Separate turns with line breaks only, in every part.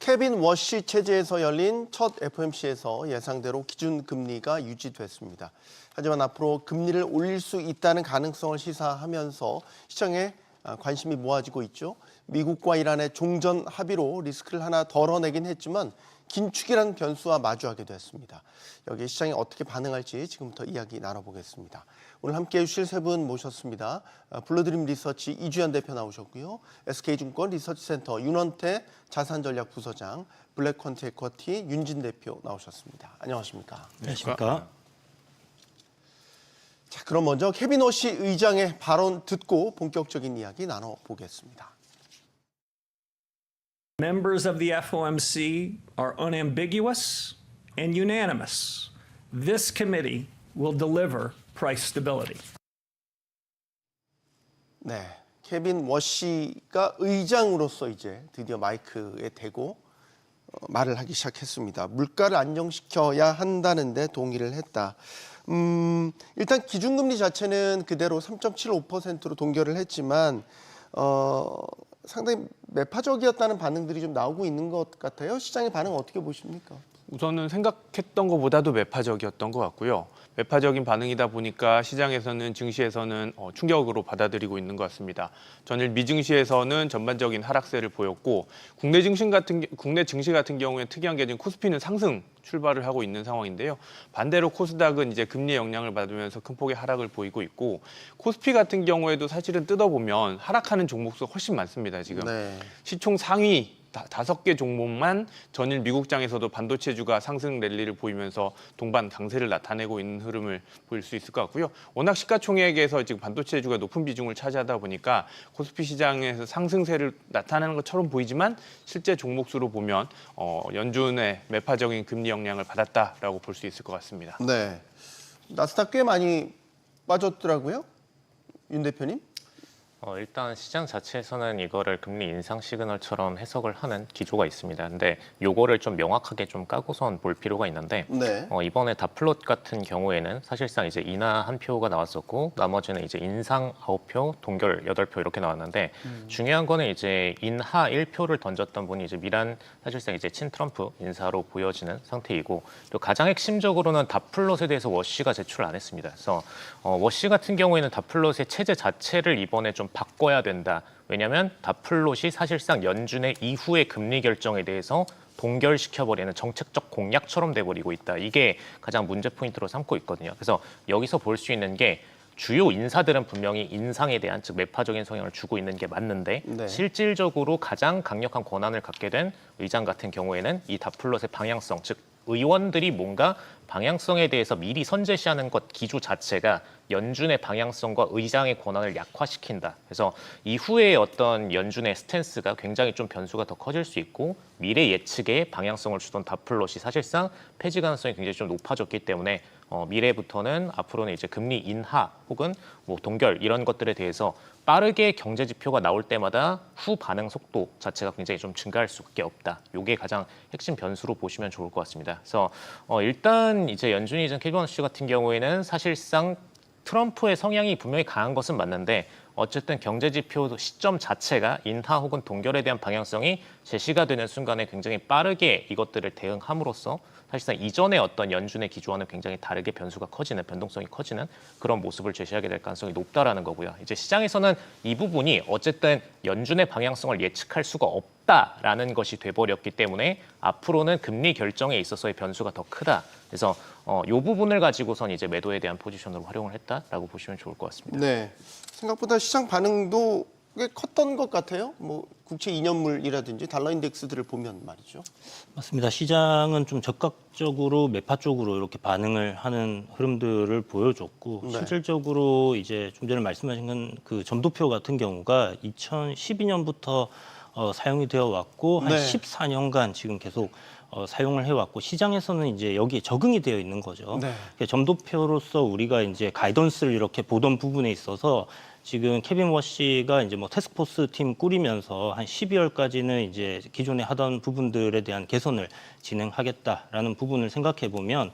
케빈 워시 체제에서 열린 첫 FOMC에서 예상대로 기준금리가 유지됐습니다. 하지만 앞으로 금리를 올릴 수 있다는 가능성을 시사하면서 시장에 관심이 모아지고 있죠. 미국과 이란의 종전 합의로 리스크를 하나 덜어내긴 했지만 긴축이라는 변수와 마주하게 됐습니다. 여기에 시장이 어떻게 반응할지 지금부터 이야기 나눠보겠습니다. 오늘 함께해 주실 세 분 모셨습니다. 블루드림 리서치 이주연 대표 나오셨고요. SK증권 리서치센터 윤원태 자산전략부서장, 블랙컨트 에쿼티 윤진 대표 나오셨습니다. 안녕하십니까?
안녕하십니까?
자, 그럼 먼저 케빈 워시 의장의 발언 듣고 본격적인 이야기 나눠보겠습니다.
Members of the FOMC are unambiguous and unanimous. This committee will deliver price stability.
네, 케빈 워시가 의장으로서 이제 드디어 마이크에 대고 말을 하기 시작했습니다. 물가를 안정시켜야 한다는데 동의를 했다. 일단 기준금리 자체는 그대로 3.75%로 동결을 했지만 상당히 매파적이었다는 반응들이 좀 나오고 있는 것 같아요. 시장의 반응 어떻게 보십니까?
우선은 생각했던 것보다도 매파적이었던 것 같고요. 매파적인 반응이다 보니까 시장에서는 증시에서는 충격으로 받아들이고 있는 것 같습니다. 전일 미증시에서는 전반적인 하락세를 보였고 국내 증시 같은 경우에 특이한 게 지금 코스피는 상승 출발을 하고 있는 상황인데요. 반대로 코스닥은 이제 금리 영향을 받으면서 큰 폭의 하락을 보이고 있고 코스피 같은 경우에도 사실은 뜯어보면 하락하는 종목 수가 훨씬 많습니다. 지금
네.
시총 상위 5개 종목만 전일 미국장에서도 반도체주가 상승 랠리를 보이면서 동반 강세를 나타내고 있는 흐름을 보일 수 있을 것 같고요. 워낙 시가총액에서 지금 반도체주가 높은 비중을 차지하다 보니까 코스피 시장에서 상승세를 나타내는 것처럼 보이지만 실제 종목수로 보면 연준의 매파적인 금리 영향을 받았다라고 볼 수 있을 것 같습니다.
네, 나스닥 꽤 많이 빠졌더라고요, 윤 대표님.
일단 시장 자체에서는 이거를 금리 인상 시그널처럼 해석을 하는 기조가 있습니다. 근데 요거를 좀 명확하게 좀 까고선 볼 필요가 있는데
네.
이번에 다플롯 같은 경우에는 사실상 이제 인하 1표가 나왔었고 나머지는 이제 인상 9표, 동결 8표 이렇게 나왔는데 중요한 거는 이제 인하 1표를 던졌던 분이 이제 미란 사실상 이제 친 트럼프 인사로 보여지는 상태이고 또 가장 핵심적으로는 다플롯에 대해서 워시가 제출을 안 했습니다. 그래서 워시 같은 경우에는 다플롯의 체제 자체를 이번에 좀 바꿔야 된다. 왜냐하면 다플롯이 사실상 연준의 이후의 금리 결정에 대해서 동결시켜버리는 정책적 공약처럼 돼버리고 있다. 이게 가장 문제 포인트로 삼고 있거든요. 그래서 여기서 볼 수 있는 게 주요 인사들은 분명히 인상에 대한 즉 매파적인 성향을 주고 있는 게 맞는데
네.
실질적으로 가장 강력한 권한을 갖게 된 의장 같은 경우에는 이 다플롯의 방향성 즉 의원들이 뭔가 방향성에 대해서 미리 선제시하는 것 기조 자체가 연준의 방향성과 의장의 권한을 약화시킨다. 그래서 이후에 어떤 연준의 스탠스가 굉장히 좀 변수가 더 커질 수 있고 미래 예측에 방향성을 주던 다플롯이 사실상 폐지 가능성이 굉장히 좀 높아졌기 때문에 미래부터는 앞으로는 이제 금리 인하 혹은 뭐 동결 이런 것들에 대해서 빠르게 경제 지표가 나올 때마다 후 반응 속도 자체가 굉장히 좀 증가할 수밖에 없다. 이게 가장 핵심 변수로 보시면 좋을 것 같습니다. 그래서 일단 이제 연준이 이전 케빈 워시 같은 경우에는 사실상 트럼프의 성향이 분명히 강한 것은 맞는데 어쨌든 경제 지표 시점 자체가 인하 혹은 동결에 대한 방향성이 제시가 되는 순간에 굉장히 빠르게 이것들을 대응함으로써 사실상 이전의 어떤 연준의 기조와는 굉장히 다르게 변수가 커지는 변동성이 커지는 그런 모습을 제시하게 될 가능성이 높다라는 거고요. 이제 시장에서는 이 부분이 어쨌든 연준의 방향성을 예측할 수가 없다라는 것이 돼버렸기 때문에 앞으로는 금리 결정에 있어서의 변수가 더 크다. 그래서 이 부분을 가지고선 이제 매도에 대한 포지션으로 활용을 했다라고 보시면 좋을 것 같습니다.
네, 생각보다 시장 반응도 꽤 컸던 것 같아요. 뭐 국채 2년물이라든지 달러 인덱스들을 보면 말이죠.
맞습니다. 시장은 좀 적극적으로 매파 쪽으로 이렇게 반응을 하는 흐름들을 보여줬고
네.
실질적으로 이제 좀 전에 말씀하신 그 점도표 같은 경우가 2012년부터 사용이 되어 왔고 한
네.
14년간 지금 계속 사용을 해왔고 시장에서는 이제 여기에 적응이 되어 있는 거죠.
네.
그러니까 점도표로서 우리가 이제 가이던스를 이렇게 보던 부분에 있어서 지금 케빈 워시가 이제 뭐 태스크포스 팀 꾸리면서 한 12월까지는 이제 기존에 하던 부분들에 대한 개선을 진행하겠다라는 부분을 생각해 보면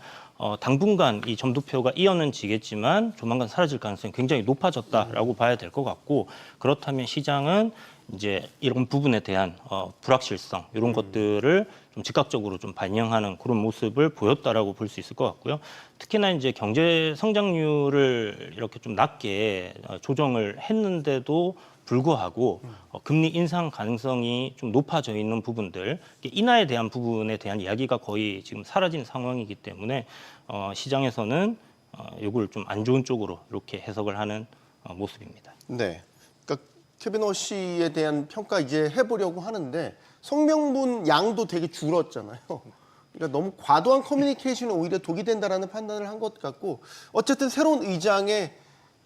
당분간 이 점도표가 이어는 지겠지만 조만간 사라질 가능성이 굉장히 높아졌다라고 봐야 될 것 같고 그렇다면 시장은 이제 이런 부분에 대한 불확실성 이런 것들을 좀 즉각적으로 좀 반영하는 그런 모습을 보였다라고 볼 수 있을 것 같고요. 특히나 이제 경제 성장률을 이렇게 좀 낮게 조정을 했는데도 불구하고 금리 인상 가능성이 좀 높아져 있는 부분들, 인하에 대한 부분에 대한 이야기가 거의 지금 사라진 상황이기 때문에 시장에서는 이걸 좀 안 좋은 쪽으로 이렇게 해석을 하는 모습입니다.
네. 그러니까 케빈 워시에 대한 평가 이제 해보려고 하는데 성명분 양도 되게 줄었잖아요. 그러니까 너무 과도한 커뮤니케이션이 오히려 독이 된다라는 판단을 한 것 같고 어쨌든 새로운 의장의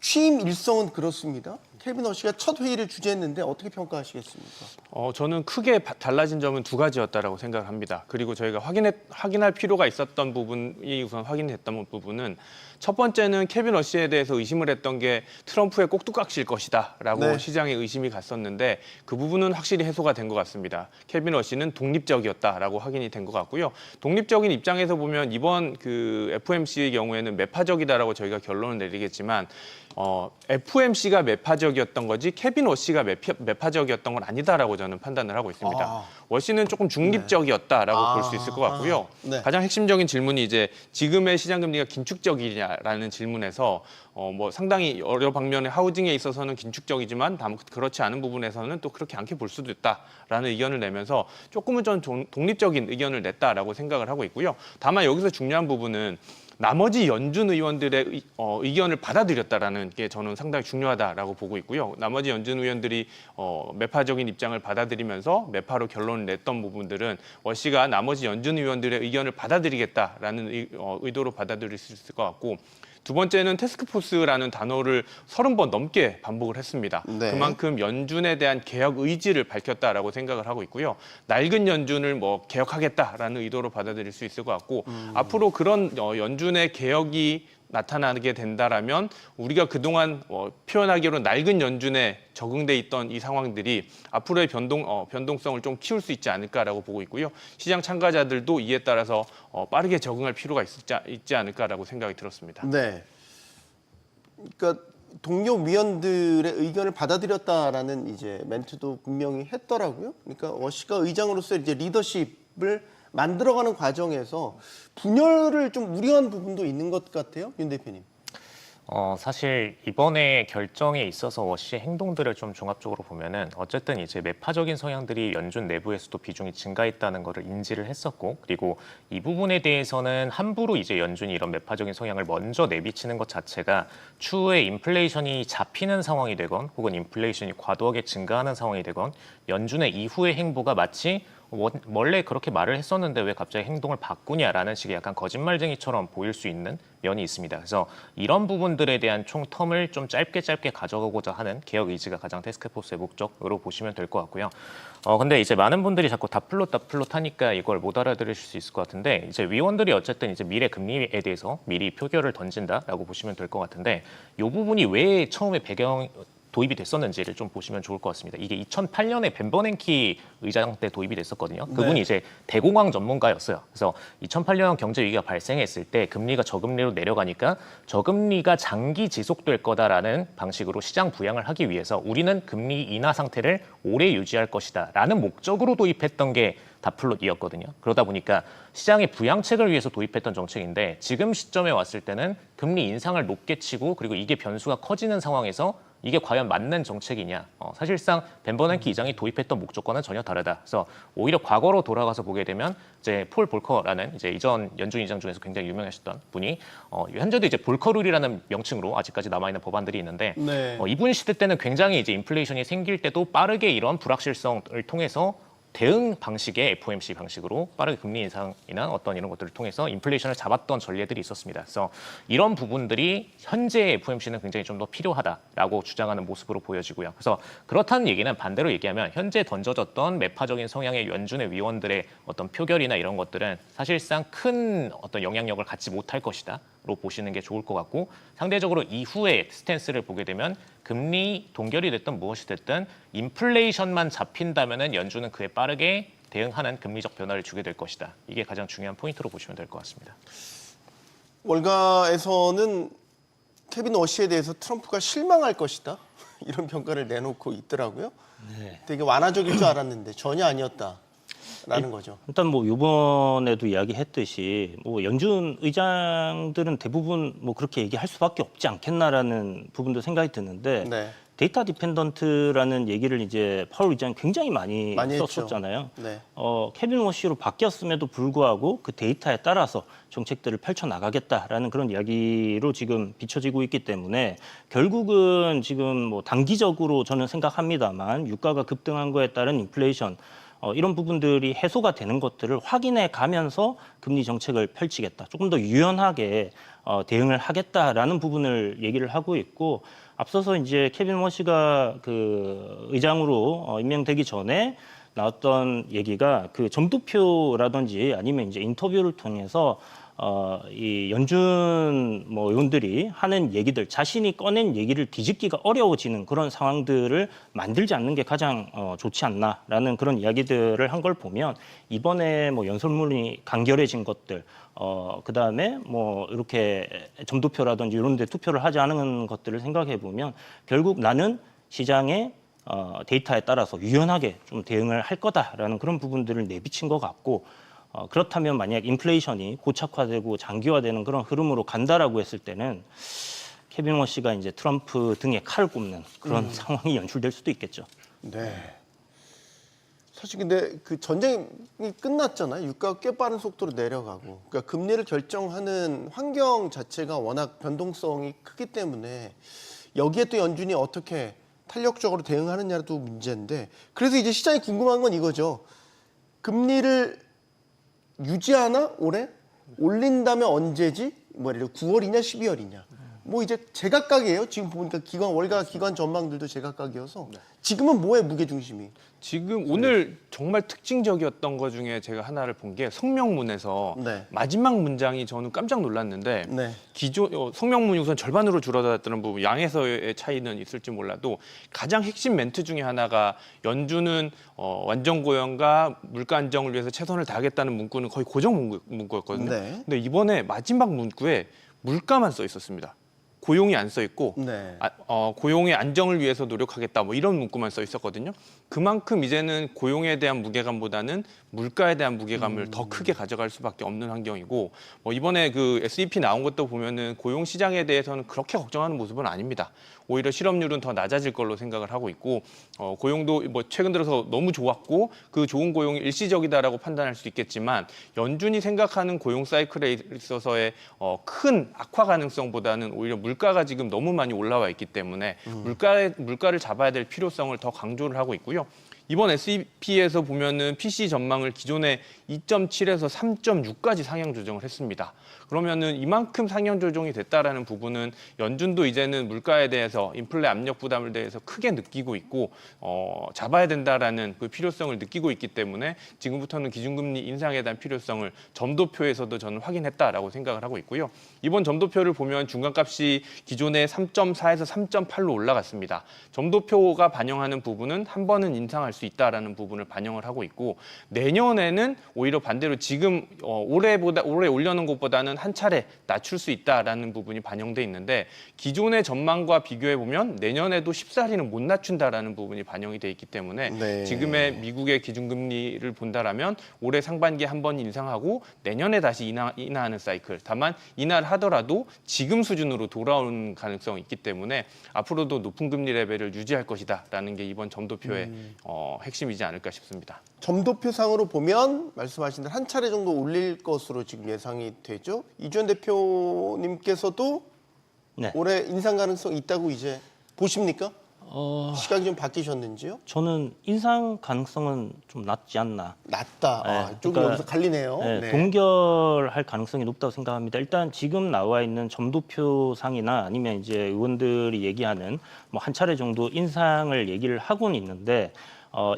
취임 일성은 그렇습니다. 케빈 워시가 첫 회의를 주재했는데 어떻게 평가하시겠습니까?
저는 크게 달라진 점은 두 가지였다라고 생각을 합니다. 그리고 저희가 확인할 필요가 있었던 부분이 우선 확인됐던 부분은 첫 번째는 케빈 워시에 대해서 의심을 했던 게 트럼프의 꼭두각시일 것이다라고
네.
시장에 의심이 갔었는데 그 부분은 확실히 해소가 된 것 같습니다. 케빈 워시는 독립적이었다라고 확인이 된 것 같고요. 독립적인 입장에서 보면 이번 그 FOMC의 경우에는 매파적이다라고 저희가 결론을 내리겠지만 FOMC가 매파적이었던 거지 케빈 워시가 매파적이었던 건 아니다라고 저는 판단을 하고 있습니다. 워시는 조금 중립적이었다라고 볼 수 있을 것 같고요.
네.
가장 핵심적인 질문이 이제 지금의 시장 금리가 긴축적이냐라는 질문에서 뭐 상당히 여러 방면의 하우징에 있어서는 긴축적이지만 그렇지 않은 부분에서는 또 그렇게 않게 볼 수도 있다라는 의견을 내면서 조금은 전 독립적인 의견을 냈다라고 생각을 하고 있고요. 다만 여기서 중요한 부분은 나머지 연준 의원들의 의견을 받아들였다라는 게 저는 상당히 중요하다라고 보고 있고요. 나머지 연준 의원들이 매파적인 입장을 받아들이면서 매파로 결론을 냈던 부분들은 워시가 나머지 연준 의원들의 의견을 받아들이겠다라는 의도로 받아들일 수 있을 것 같고 두 번째는 태스크포스라는 단어를 30번 넘게 반복을 했습니다.
네.
그만큼 연준에 대한 개혁 의지를 밝혔다라고 생각을 하고 있고요. 낡은 연준을 뭐 개혁하겠다라는 의도로 받아들일 수 있을 것 같고 앞으로 그런 연준의 개혁이 나타나게 된다라면 우리가 그동안 표현하기로 낡은 연준에 적응돼 있던 이 상황들이 앞으로의 변동성을 좀 키울 수 있지 않을까라고 보고 있고요. 시장 참가자들도 이에 따라서 빠르게 적응할 필요가 있지 않을까라고 생각이 들었습니다.
네. 그러니까 동료 위원들의 의견을 받아들였다라는 이제 멘트도 분명히 했더라고요. 그러니까 워시가 의장으로서 이제 리더십을 만들어가는 과정에서 분열을 좀 우려한 부분도 있는 것 같아요, 윤 대표님.
사실 이번에 결정에 있어서 워시의 행동들을 좀 종합적으로 보면은 어쨌든 이제 매파적인 성향들이 연준 내부에서도 비중이 증가했다는 것을 인지를 했었고 그리고 이 부분에 대해서는 함부로 이제 연준이 이런 매파적인 성향을 먼저 내비치는 것 자체가 추후에 인플레이션이 잡히는 상황이 되건 혹은 인플레이션이 과도하게 증가하는 상황이 되건 연준의 이후의 행보가 마치 원래 그렇게 말을 했었는데 왜 갑자기 행동을 바꾸냐라는 식의 약간 거짓말쟁이처럼 보일 수 있는 면이 있습니다. 그래서 이런 부분들에 대한 총 텀을 좀 짧게 가져가고자 하는 개혁 의지가 가장 태스크포스의 목적으로 보시면 될 것 같고요. 근데 이제 많은 분들이 자꾸 다플롯 하니까 이걸 못 알아들으실 수 있을 것 같은데 이제 위원들이 어쨌든 이제 미래 금리에 대해서 미리 표결을 던진다라고 보시면 될 것 같은데 이 부분이 왜 처음에 도입이 됐었는지를 좀 보시면 좋을 것 같습니다. 이게 2008년에 벤 버냉키 의장 때 도입이 됐었거든요. 그분이 이제 대공황 전문가였어요. 그래서 2008년 경제 위기가 발생했을 때 금리가 저금리로 내려가니까 저금리가 장기 지속될 거다라는 방식으로 시장 부양을 하기 위해서 우리는 금리 인하 상태를 오래 유지할 것이다라는 목적으로 도입했던 게 다플롯이었거든요. 그러다 보니까 시장의 부양책을 위해서 도입했던 정책인데 지금 시점에 왔을 때는 금리 인상을 높게 치고 그리고 이게 변수가 커지는 상황에서 이게 과연 맞는 정책이냐? 사실상 벤 버냉키 의장이 도입했던 목적과는 전혀 다르다. 그래서 오히려 과거로 돌아가서 보게 되면 이제 폴 볼커라는 이제 이전 연준 의장 중에서 굉장히 유명하셨던 분이 현재도 이제 볼커 룰이라는 명칭으로 아직까지 남아 있는 법안들이 있는데
네.
이분 시대 때는 굉장히 이제 인플레이션이 생길 때도 빠르게 이런 불확실성을 통해서 대응 방식의 FOMC 방식으로 빠르게 금리 인상이나 어떤 이런 것들을 통해서 인플레이션을 잡았던 전례들이 있었습니다. 그래서 이런 부분들이 현재 FOMC는 굉장히 좀 더 필요하다라고 주장하는 모습으로 보여지고요. 그래서 그렇다는 얘기는 반대로 얘기하면 현재 던져졌던 매파적인 성향의 연준의 위원들의 어떤 표결이나 이런 것들은 사실상 큰 어떤 영향력을 갖지 못할 것이다. 로 보시는 게 좋을 것 같고 상대적으로 이후의 스탠스를 보게 되면 금리 동결이 됐든 무엇이 됐든 인플레이션만 잡힌다면은 연준은 그에 빠르게 대응하는 금리적 변화를 주게 될 것이다. 이게 가장 중요한 포인트로 보시면 될 것 같습니다.
월가에서는 케빈 워시에 대해서 트럼프가 실망할 것이다 이런 평가를 내놓고 있더라고요.
네.
되게 완화적일 줄 알았는데 전혀 아니었다라는 거죠.
일단 뭐 이번에도 이야기했듯이 뭐 연준 의장들은 대부분 뭐 그렇게 얘기할 수밖에 없지 않겠나라는 부분도 생각이 드는데
네.
데이터 디펜던트라는 얘기를 이제 파월 의장이 굉장히 많이
했죠.
썼었잖아요.
네.
케빈 워시로 바뀌었음에도 불구하고 그 데이터에 따라서 정책들을 펼쳐 나가겠다라는 그런 이야기로 지금 비춰지고 있기 때문에 결국은 지금 뭐 단기적으로 저는 생각합니다만 유가가 급등한 거에 따른 인플레이션 이런 부분들이 해소가 되는 것들을 확인해 가면서 금리 정책을 펼치겠다. 조금 더 유연하게 대응을 하겠다라는 부분을 얘기를 하고 있고 앞서서 이제 케빈 워시가 그 의장으로 임명되기 전에 나왔던 얘기가 그 점도표라든지 아니면 이제 인터뷰를 통해서 이 연준 뭐 의원들이 하는 얘기들 자신이 꺼낸 얘기를 뒤집기가 어려워지는 그런 상황들을 만들지 않는 게 가장 좋지 않나라는 그런 이야기들을 한 걸 보면 이번에 뭐 연설문이 간결해진 것들 그다음에 뭐 이렇게 점도표라든지 이런 데 투표를 하지 않은 것들을 생각해 보면 결국 나는 시장의 데이터에 따라서 유연하게 좀 대응을 할 거다라는 그런 부분들을 내비친 것 같고 그렇다면 만약 인플레이션이 고착화되고 장기화되는 그런 흐름으로 간다라고 했을 때는 케빈 워시가 이제 트럼프 등에 칼을 꼽는 그런 상황이 연출될 수도 있겠죠.
네. 사실 근데 그 전쟁이 끝났잖아요. 유가가 꽤 빠른 속도로 내려가고, 그러니까 금리를 결정하는 환경 자체가 워낙 변동성이 크기 때문에 여기에 또 연준이 어떻게 탄력적으로 대응하느냐도 문제인데, 그래서 이제 시장이 궁금한 건 이거죠. 금리를 유지하나 올해? 올린다면 언제지? 뭐 예를 들어 9월이냐 12월이냐. 뭐 이제 제각각이에요. 지금 보니까 월가 기관 전망들도 제각각이어서 지금은 뭐에 무게 중심이?
지금 오늘 정말 특징적이었던 것 중에 제가 하나를 본 게 성명문에서
네.
마지막 문장이 저는 깜짝 놀랐는데
네.
기존 성명문이 우선 절반으로 줄어들었다는 부분 양에서의 차이는 있을지 몰라도 가장 핵심 멘트 중에 하나가 연준은 완전 고용과 물가 안정을 위해서 최선을 다하겠다는 문구는 거의 고정 문구였거든요.
네.
근데 이번에 마지막 문구에 물가만 써 있었습니다. 고용이 안 써 있고
네.
고용의 안정을 위해서 노력하겠다 뭐 이런 문구만 써 있었거든요. 그만큼 이제는 고용에 대한 무게감보다는 물가에 대한 무게감을 더 크게 가져갈 수밖에 없는 환경이고 이번에 그 SEP 나온 것도 보면은 고용 시장에 대해서는 그렇게 걱정하는 모습은 아닙니다. 오히려 실업률은 더 낮아질 걸로 생각을 하고 있고 고용도 뭐 최근 들어서 너무 좋았고 그 좋은 고용이 일시적이다라고 판단할 수 있겠지만 연준이 생각하는 고용 사이클에 있어서의 큰 악화 가능성보다는 오히려 물가가 지금 너무 많이 올라와 있기 때문에 물가를 잡아야 될 필요성을 더 강조를 하고 있고요. 이번 SEP에서 보면은 PC 전망을 기존에 2.7에서 3.6까지 상향 조정을 했습니다. 그러면은 이만큼 상향 조정이 됐다라는 부분은 연준도 이제는 물가에 대해서 인플레 압력 부담을 대해서 크게 느끼고 있고 잡아야 된다라는 그 필요성을 느끼고 있기 때문에 지금부터는 기준금리 인상에 대한 필요성을 점도표에서도 저는 확인했다라고 생각을 하고 있고요. 이번 점도표를 보면 중간값이 기존에 3.4에서 3.8로 올라갔습니다. 점도표가 반영하는 부분은 한 번은 인상할 수 있다라는 부분을 반영을 하고 있고 내년에는 오히려 반대로 지금 올해 올려놓은 것보다는 한 차례 낮출 수 있다라는 부분이 반영돼 있는데 기존의 전망과 비교해 보면 내년에도 쉽사리는 못 낮춘다라는 부분이 반영이 돼 있기 때문에
네.
지금의 미국의 기준금리를 본다라면 올해 상반기에 한 번 인상하고 내년에 다시 인하하는 사이클. 다만 인하를 하더라도 지금 수준으로 돌아오는 가능성이 있기 때문에 앞으로도 높은 금리 레벨을 유지할 것이다라는 게 이번 점도표의 핵심이지 않을까 싶습니다.
점도표상으로 보면 말씀하신 대로 한 차례 정도 올릴 것으로 지금 예상이 되죠. 이주연 대표님께서도
네.
올해 인상 가능성이 있다고 이제 보십니까? 시각이 좀 바뀌셨는지요?
저는 인상 가능성은 좀 낮지 않나.
낮다.
네,
조금
그러니까,
여기서 갈리네요.
네,
네.
동결할 가능성이 높다고 생각합니다. 일단 지금 나와 있는 점도표상이나 아니면 이제 의원들이 얘기하는 뭐 한 차례 정도 인상을 얘기를 하고는 있는데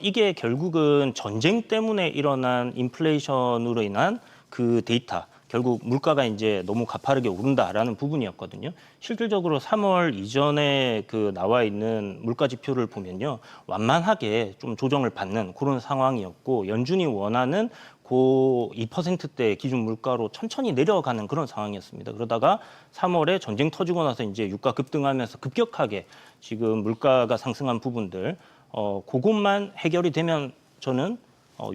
이게 결국은 전쟁 때문에 일어난 인플레이션으로 인한 그 데이터, 결국 물가가 이제 너무 가파르게 오른다라는 부분이었거든요. 실질적으로 3월 이전에 그 나와 있는 물가 지표를 보면요, 완만하게 좀 조정을 받는 그런 상황이었고, 연준이 원하는 고 2%대 기준 물가로 천천히 내려가는 그런 상황이었습니다. 그러다가 3월에 전쟁 터지고 나서 이제 유가 급등하면서 급격하게 지금 물가가 상승한 부분들, 그것만 해결이 되면 저는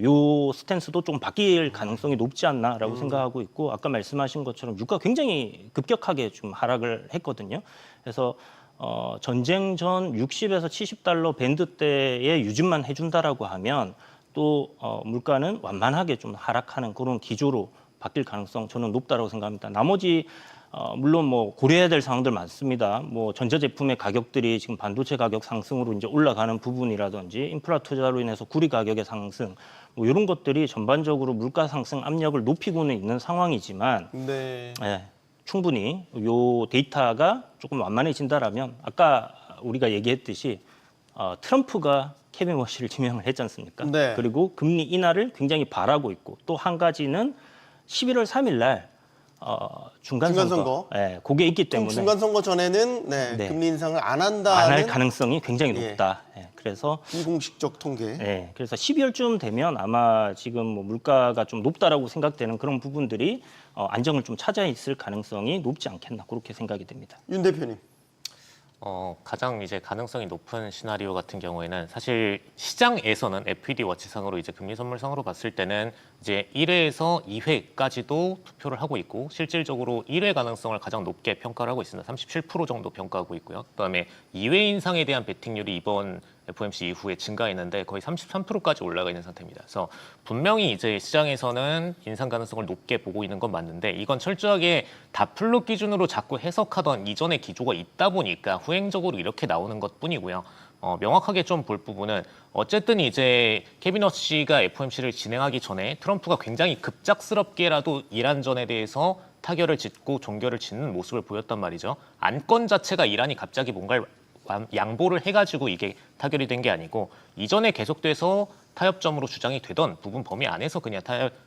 요 스탠스도 좀 바뀔 가능성이 높지 않나라고 생각하고 있고, 아까 말씀하신 것처럼 유가 굉장히 급격하게 좀 하락을 했거든요. 그래서 전쟁 전 60에서 70달러 밴드대의 유지만 해준다라고 하면 또 물가는 완만하게 좀 하락하는 그런 기조로 바뀔 가능성 저는 높다라고 생각합니다. 나머지 물론 뭐 고려해야 될 사항들 많습니다. 뭐 전자제품의 가격들이 지금 반도체 가격 상승으로 이제 올라가는 부분이라든지 인프라 투자로 인해서 구리 가격의 상승, 뭐 이런 것들이 전반적으로 물가 상승 압력을 높이고는 있는 상황이지만,
네.
예, 충분히 요 데이터가 조금 완만해진다라면 아까 우리가 얘기했듯이 트럼프가 케빈 워시를 지명을 했지 않습니까?
네.
그리고 금리 인하를 굉장히 바라고 있고, 또 한 가지는 11월 3일 날 중간 선거,
중간선거.
예, 그게 있기 때문에
중간 선거 전에는
네.
금리 인상을 안
안
한다는
할 가능성이 굉장히
예.
높다. 예, 그래서
비공식적 통계.
그래서 12월쯤 되면 아마 지금 뭐 물가가 좀 높다라고 생각되는 그런 부분들이 안정을 좀 찾아 있을 가능성이 높지 않겠나, 그렇게 생각이 됩니다.
윤 대표님.
가장 이제 가능성이 높은 시나리오 같은 경우에는 사실 시장에서는 FED 워치상으로 이제 금리 선물상으로 봤을 때는 이제 1회에서 2회까지도 투표를 하고 있고, 실질적으로 1회 가능성을 가장 높게 평가를 하고 있습니다. 37% 정도 평가하고 있고요. 그다음에 2회 인상에 대한 베팅률이 이번 FOMC 이후에 증가했는데 거의 33%까지 올라가 있는 상태입니다. 그래서 분명히 이제 시장에서는 인상 가능성을 높게 보고 있는 건 맞는데, 이건 철저하게 다플로 기준으로 자꾸 해석하던 이전의 기조가 있다 보니까 후행적으로 이렇게 나오는 것뿐이고요. 명확하게 좀 볼 부분은 어쨌든 이제 케빈 워시가 FOMC를 진행하기 전에 트럼프가 굉장히 급작스럽게라도 이란전에 대해서 타결을 짓고 종결을 짓는 모습을 보였단 말이죠. 안건 자체가 이란이 갑자기 뭔가를 양보를 해가지고 이게 타결이 된 게 아니고, 이전에 계속돼서 타협점으로 주장이 되던 부분 범위 안에서 그냥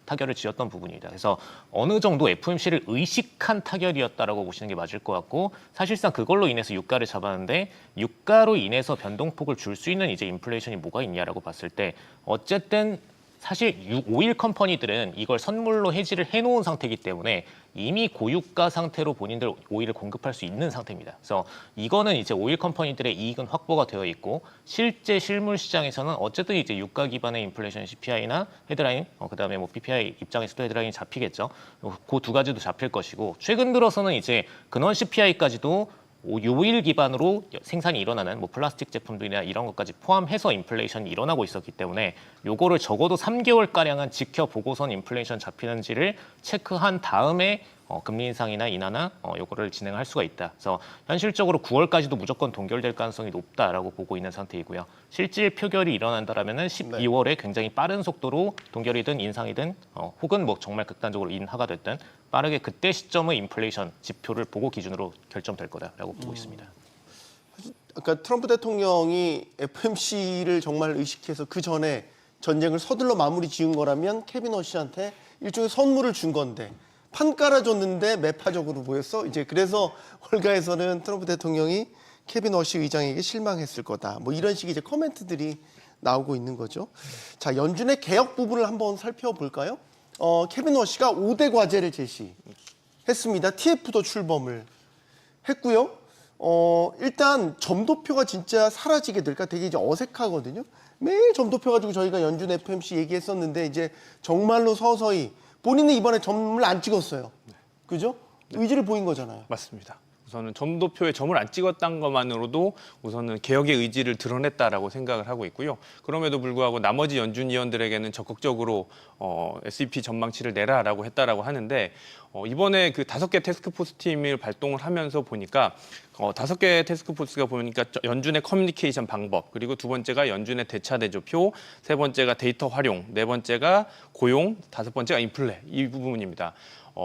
타결을 지었던 부분입니다. 그래서 어느 정도 FOMC를 의식한 타결이었다라고 보시는 게 맞을 것 같고, 사실상 그걸로 인해서 유가를 잡았는데, 유가로 인해서 변동폭을 줄 수 있는 이제 인플레이션이 뭐가 있냐라고 봤을 때, 어쨌든 사실 오일 컴퍼니들은 이걸 선물로 해지를 해놓은 상태이기 때문에 이미 고유가 상태로 본인들 오일을 공급할 수 있는 상태입니다. 그래서 이거는 이제 오일 컴퍼니들의 이익은 확보가 되어 있고, 실제 실물 시장에서는 어쨌든 이제 유가 기반의 인플레이션 CPI나 헤드라인, 그다음에 뭐 PPI 입장에서도 헤드라인이 잡히겠죠. 그 두 가지도 잡힐 것이고, 최근 들어서는 이제 근원 CPI까지도 요일 기반으로 생산이 일어나는 뭐 플라스틱 제품들이나 이런 것까지 포함해서 인플레이션이 일어나고 있었기 때문에, 요거를 적어도 3개월가량은 지켜보고선 인플레이션 잡히는지를 체크한 다음에 금리 인상이나 인하나 요거를 진행할 수가 있다. 그래서 현실적으로 9월까지도 무조건 동결될 가능성이 높다라고 보고 있는 상태이고요. 실질 표결이 일어난다라면은 12월에 굉장히 빠른 속도로 동결이든 인상이든 혹은 뭐 정말 극단적으로 인하가 됐든 빠르게 그때 시점의 인플레이션 지표를 보고 기준으로 결정될 거다라고 보고 있습니다.
그러니까 트럼프 대통령이 FOMC를 정말 의식해서 그 전에 전쟁을 서둘러 마무리 지은 거라면 케빈 워시한테 일종의 선물을 준 건데, 판 깔아줬는데 매파적으로 보였어. 이제 그래서 월가에서는 트럼프 대통령이 케빈 워시 의장에게 실망했을 거다. 뭐 이런 식의 이제 코멘트들이 나오고 있는 거죠. 자, 연준의 개혁 부분을 한번 살펴볼까요? 케빈 워시가 5대 과제를 제시했습니다. TF도 출범을 했고요. 일단 점도표가 진짜 사라지게 될까 되게 이제 어색하거든요. 매일 점도표 가지고 저희가 연준 FOMC 얘기했었는데, 이제 정말로 서서히 본인은 이번에 점을 안 찍었어요. 그죠? 의지를 보인 거잖아요.
맞습니다. 우선은 점도표에 점을 안 찍었다는 것만으로도 우선은 개혁의 의지를 드러냈다라고 생각을 하고 있고요. 그럼에도 불구하고 나머지 연준 위원들에게는 적극적으로 SEP 전망치를 내라라고 했다라고 하는데, 이번에 그 5개 태스크포스 팀을 발동을 하면서 보니까 5개 태스크포스가 보니까 연준의 커뮤니케이션 방법, 그리고 두 번째가 연준의 대차 대조표, 세 번째가 데이터 활용, 네 번째가 고용, 다섯 번째가 인플레, 이 부분입니다.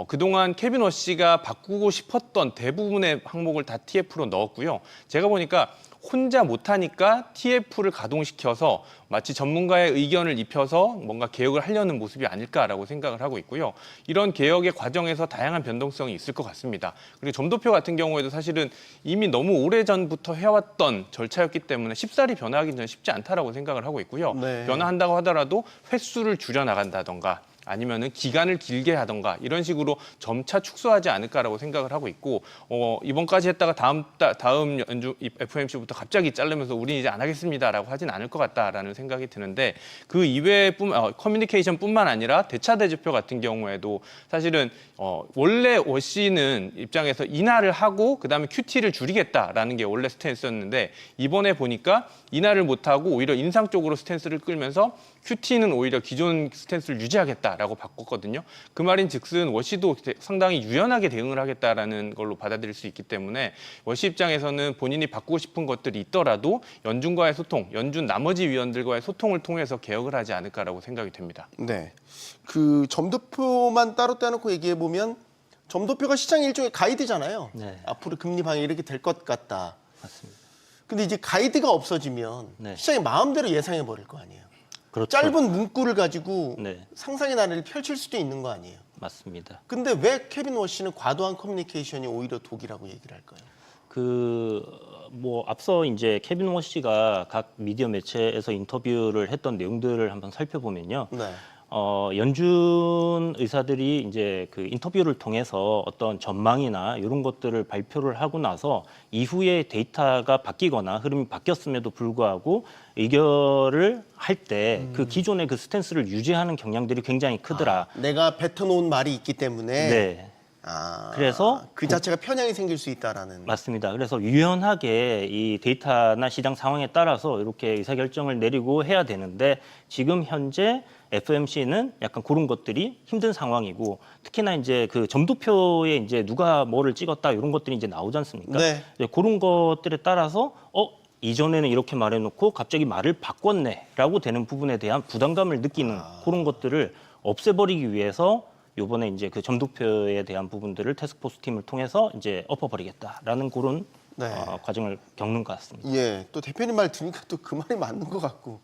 그동안 케빈 워시가 바꾸고 싶었던 대부분의 항목을 다 TF로 넣었고요. 제가 보니까 혼자 못하니까 TF를 가동시켜서 마치 전문가의 의견을 입혀서 뭔가 개혁을 하려는 모습이 아닐까라고 생각을 하고 있고요. 이런 개혁의 과정에서 다양한 변동성이 있을 것 같습니다. 그리고 점도표 같은 경우에도 사실은 이미 너무 오래전부터 해왔던 절차였기 때문에 쉽사리 변화하기는 쉽지 않다라고 생각을 하고 있고요.
네.
변화한다고 하더라도 횟수를 줄여나간다던가 아니면은 기간을 길게 하던가 이런 식으로 점차 축소하지 않을까라고 생각을 하고 있고 이번까지 했다가 다음 연주 FOMC부터 갑자기 자르면서 우리는 이제 안 하겠습니다라고 하진 않을 것 같다라는 생각이 드는데 그 이외에 커뮤니케이션뿐만 아니라 대차대조표 같은 경우에도 사실은 원래 워시는 입장에서 인하를 하고 그다음에 QT를 줄이겠다라는 게 원래 스탠스였는데 이번에 보니까 인하를 못하고 오히려 인상 쪽으로 스탠스를 끌면서 QT는 오히려 기존 스탠스를 유지하겠다라고 바꿨거든요. 그 말인즉슨 워시도 상당히 유연하게 대응을 하겠다라는 걸로 받아들일 수 있기 때문에 워시 입장에서는 본인이 바꾸고 싶은 것들이 있더라도 연준과의 소통, 연준 나머지 위원들과의 소통을 통해서 개혁을 하지 않을까라고 생각이 됩니다.
네. 그 점도표만 따로 떼놓고 얘기해 보면 점도표가 시장의 일종의 가이드잖아요.
네.
앞으로 금리 방향이 이렇게 될 것 같다.
맞습니다.
근데 이제 가이드가 없어지면
네.
시장이 마음대로 예상해 버릴 거 아니에요.
그렇죠.
짧은 문구를 가지고
네.
상상의 나래를 펼칠 수도 있는 거 아니에요.
맞습니다.
근데 왜 케빈 워시는 과도한 커뮤니케이션이 오히려 독이라고 얘기를 할까요?
뭐 앞서 이제 케빈 워시가 각 미디어 매체에서 인터뷰를 했던 내용들을 한번 살펴보면요.
네.
연준 의사들이 이제 그 인터뷰를 통해서 어떤 전망이나 이런 것들을 발표를 하고 나서 이후에 데이터가 바뀌거나 흐름이 바뀌었음에도 불구하고 의결을 할 때 그 기존의 그 스탠스를 유지하는 경향들이 굉장히 크더라.
내가 뱉어놓은 말이 있기 때문에
네. 그래서
그 자체가 편향이 생길 수 있다라는.
맞습니다. 그래서 유연하게 이 데이터나 시장 상황에 따라서 이렇게 의사결정을 내리고 해야 되는데 지금 현재 FOMC는 약간 그런 것들이 힘든 상황이고 특히나 이제 그 점도표에 이제 누가 뭐를 찍었다 이런 것들이 이제 나오지 않습니까?
네.
이제 그런 것들에 따라서 이전에는 이렇게 말해놓고 갑자기 말을 바꿨네라고 되는 부분에 대한 부담감을 느끼는 그런 것들을 없애버리기 위해서 요번에 이제 그 점도표에 대한 부분들을 태스크포스 팀을 통해서 이제 엎어버리겠다라는 그런
네.
과정을 겪는 것 같습니다.
예, 또 대표님 말 들으니까 또 그 말이 맞는 것 같고.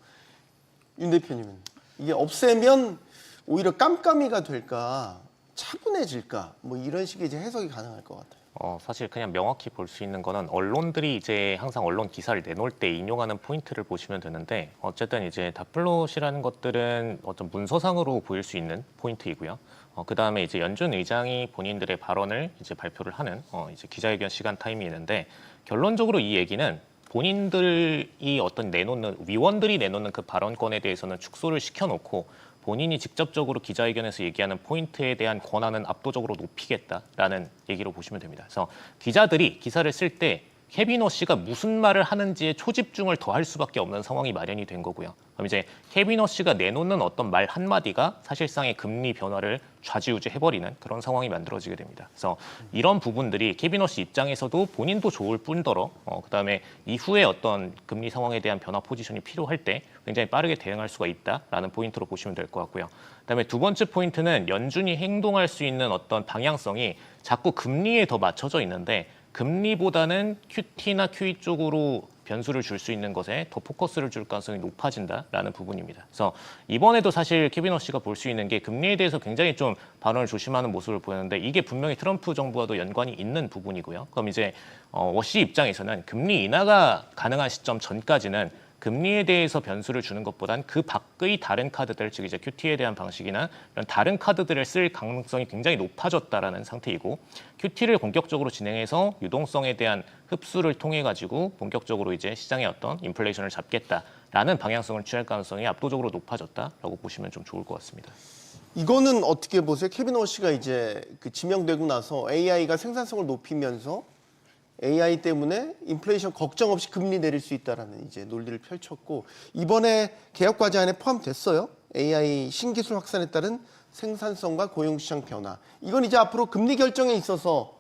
윤 대표님은 이게 없애면 오히려 깜깜이가 될까, 차분해질까, 뭐 이런 식의 이제 해석이 가능할 것 같아요.
사실 그냥 명확히 볼 수 있는 거는 언론들이 이제 항상 언론 기사를 내놓을 때 인용하는 포인트를 보시면 되는데 어쨌든 이제 다플롯이라는 것들은 어떤 문서상으로 보일 수 있는 포인트이고요. 그 다음에 이제 연준 의장이 본인들의 발언을 이제 발표를 하는 이제 기자회견 시간 타임이 있는데 결론적으로 이 얘기는 본인들이 어떤 내놓는 위원들이 내놓는 그 발언권에 대해서는 축소를 시켜놓고 본인이 직접적으로 기자회견에서 얘기하는 포인트에 대한 권한은 압도적으로 높이겠다라는 얘기로 보시면 됩니다. 그래서 기자들이 기사를 쓸 때 케빈 워시가 무슨 말을 하는지에 초집중을 더 할 수밖에 없는 상황이 마련이 된 거고요. 그럼 이제 케빈 워시가 내놓는 어떤 말 한마디가 사실상의 금리 변화를 좌지우지해버리는 그런 상황이 만들어지게 됩니다. 그래서 이런 부분들이 케빈 워시 입장에서도 본인도 좋을 뿐더러 그다음에 이후에 어떤 금리 상황에 대한 변화 포지션이 필요할 때 굉장히 빠르게 대응할 수가 있다라는 포인트로 보시면 될 것 같고요. 그다음에 두 번째 포인트는 연준이 행동할 수 있는 어떤 방향성이 자꾸 금리에 더 맞춰져 있는데 금리보다는 QT나 QE 쪽으로 변수를 줄 수 있는 것에 더 포커스를 줄 가능성이 높아진다라는 부분입니다. 그래서 이번에도 사실 케빈 워시가 볼 수 있는 게 금리에 대해서 굉장히 좀 발언을 조심하는 모습을 보였는데 이게 분명히 트럼프 정부와도 연관이 있는 부분이고요. 그럼 이제 워시 입장에서는 금리 인하가 가능한 시점 전까지는 금리에 대해서 변수를 주는 것보단 그 밖의 다른 카드들, 즉 이제 QT에 대한 방식이나 이런 다른 카드들을 쓸 가능성이 굉장히 높아졌다라는 상태이고 QT를 본격적으로 진행해서 유동성에 대한 흡수를 통해 가지고 본격적으로 이제 시장의 어떤 인플레이션을 잡겠다라는 방향성을 취할 가능성이 압도적으로 높아졌다라고 보시면 좀 좋을 것 같습니다.
이거는 어떻게 보세요? 케빈 워시가 이제 그 지명되고 나서 AI가 생산성을 높이면서 AI 때문에 인플레이션 걱정 없이 금리 내릴 수 있다라는 이제 논리를 펼쳤고 이번에 개혁 과제안에 포함됐어요. AI 신기술 확산에 따른 생산성과 고용시장 변화. 이건 이제 앞으로 금리 결정에 있어서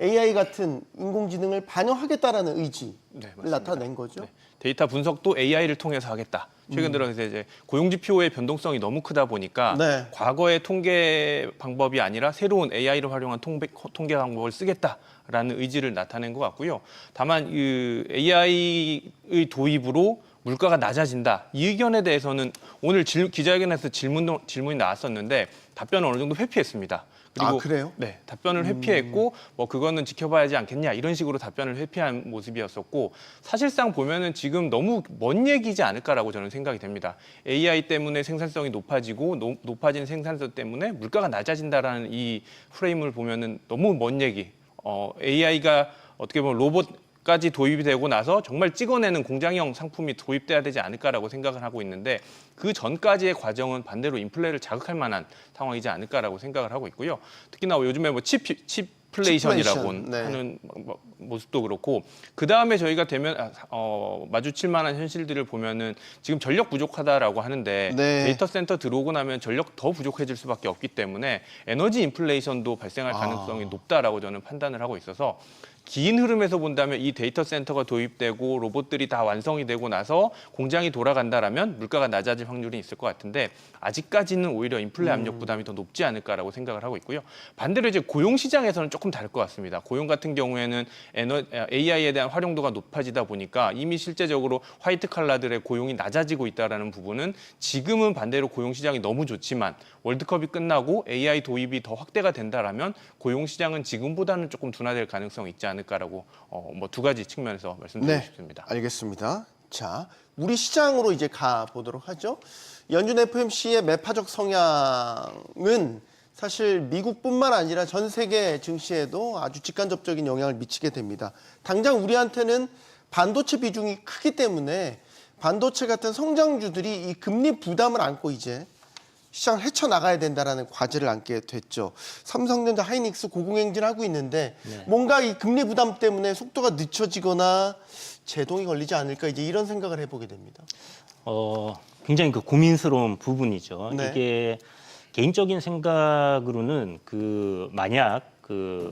AI 같은 인공지능을 반영하겠다라는 의지를
네, 맞습니다.
나타낸 거죠.
네. 데이터 분석도 AI를 통해서 하겠다. 최근 들어서 이제 고용 지표의 변동성이 너무 크다 보니까
네.
과거의 통계 방법이 아니라 새로운 AI를 활용한 통계 방법을 쓰겠다라는 의지를 나타낸 것 같고요. 다만 그 AI의 도입으로 물가가 낮아진다. 이 의견에 대해서는 오늘 기자회견에서 질문이 나왔었는데 답변을 어느 정도 회피했습니다. 그리고
아, 그래요?
네, 답변을 회피했고 뭐 그거는 지켜봐야지 않겠냐 이런 식으로 답변을 회피한 모습이었었고 사실상 보면은 지금 너무 먼 얘기지 않을까라고 저는 생각이 됩니다. AI 때문에 생산성이 높아지고 높아진 생산성 때문에 물가가 낮아진다라는 이 프레임을 보면은 너무 먼 얘기. AI가 어떻게 보면 로봇까지 도입이 되고 나서 정말 찍어내는 공장형 상품이 도입돼야 되지 않을까라고 생각을 하고 있는데 그 전까지의 과정은 반대로 인플레를 자극할 만한 상황이지 않을까라고 생각을 하고 있고요. 특히나 요즘에 뭐 칩플레이션이라고
칩플레이션, 네.
하는 모습도 그렇고 그 다음에 저희가 마주칠 만한 현실들을 보면은 지금 전력 부족하다라고 하는데
네.
데이터 센터 들어오고 나면 전력 더 부족해질 수밖에 없기 때문에 에너지 인플레이션도 발생할 가능성이 높다라고 저는 판단을 하고 있어서 긴 흐름에서 본다면 이 데이터 센터가 도입되고 로봇들이 다 완성이 되고 나서 공장이 돌아간다라면 물가가 낮아질 확률이 있을 것 같은데 아직까지는 오히려 인플레 압력 부담이 더 높지 않을까라고 생각을 하고 있고요. 반대로 이제 고용 시장에서는 조금 다를 것 같습니다. 고용 같은 경우에는 AI에 대한 활용도가 높아지다 보니까 이미 실제적으로 화이트 칼라들의 고용이 낮아지고 있다라는 부분은 지금은 반대로 고용 시장이 너무 좋지만 월드컵이 끝나고 AI 도입이 더 확대가 된다라면 고용 시장은 지금보다는 조금 둔화될 가능성이 있지 않을까라고 뭐 두 가지 측면에서 말씀드리고 싶습니다.
알겠습니다. 자, 우리 시장으로 이제 가 보도록 하죠. 연준 FOMC의 매파적 성향은 사실 미국뿐만 아니라 전 세계 증시에도 아주 직간접적인 영향을 미치게 됩니다. 당장 우리한테는 반도체 비중이 크기 때문에 반도체 같은 성장주들이 이 금리 부담을 안고 이제 시장을 헤쳐나가야 된다라는 과제를 안게 됐죠. 삼성전자, 하이닉스 고공행진하고 있는데 뭔가 이 금리 부담 때문에 속도가 늦춰지거나 제동이 걸리지 않을까 이제 이런 생각을 해보게 됩니다.
굉장히 그 고민스러운 부분이죠.
네.
이게 개인적인 생각으로는 만약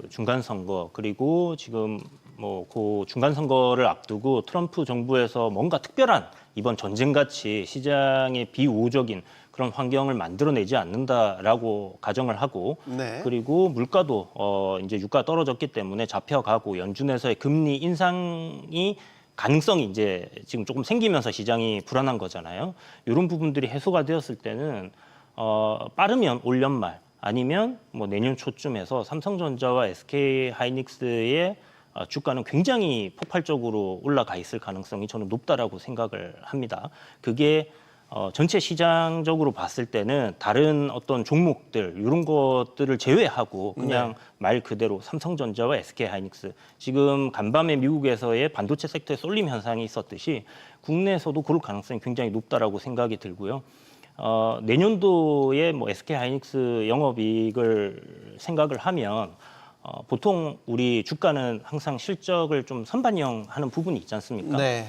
중간 선거 그리고 지금 뭐 그 중간 선거를 앞두고 트럼프 정부에서 뭔가 특별한 이번 전쟁같이 시장에 비우호적인 그런 환경을 만들어내지 않는다라고 가정을 하고
네.
그리고 물가도 이제 유가가 떨어졌기 때문에 잡혀가고 연준에서의 금리 인상이 가능성이 이제 지금 조금 생기면서 시장이 불안한 거잖아요. 이런 부분들이 해소가 되었을 때는 빠르면 올 연말 아니면 뭐 내년 초쯤에서 삼성전자와 SK 하이닉스의 주가는 굉장히 폭발적으로 올라가 있을 가능성이 저는 높다라고 생각을 합니다. 그게 전체 시장적으로 봤을 때는 다른 어떤 종목들 이런 것들을 제외하고 그냥 말 그대로 삼성전자와 SK 하이닉스 지금 간밤에 미국에서의 반도체 섹터의 쏠림 현상이 있었듯이 국내에서도 그럴 가능성이 굉장히 높다라고 생각이 들고요. 내년도에 뭐 SK 하이닉스 영업이익을 생각을 하면 보통 우리 주가는 항상 실적을 좀 선반영하는 부분이 있지 않습니까?
네.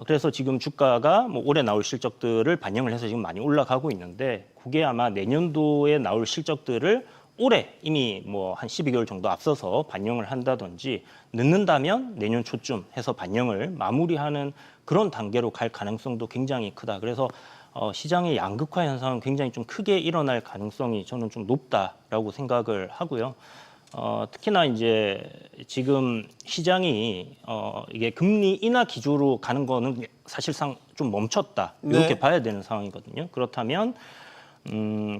그래서 지금 주가가 뭐 올해 나올 실적들을 반영을 해서 지금 많이 올라가고 있는데 그게 아마 내년도에 나올 실적들을 올해 이미 뭐 한 12개월 정도 앞서서 반영을 한다든지 늦는다면 내년 초쯤 해서 반영을 마무리하는 그런 단계로 갈 가능성도 굉장히 크다. 그래서 시장의 양극화 현상은 굉장히 좀 크게 일어날 가능성이 저는 좀 높다라고 생각을 하고요. 특히나 이제 지금 시장이 이게 금리 인하 기조로 가는 거는 사실상 좀 멈췄다 이렇게
네.
봐야 되는 상황이거든요. 그렇다면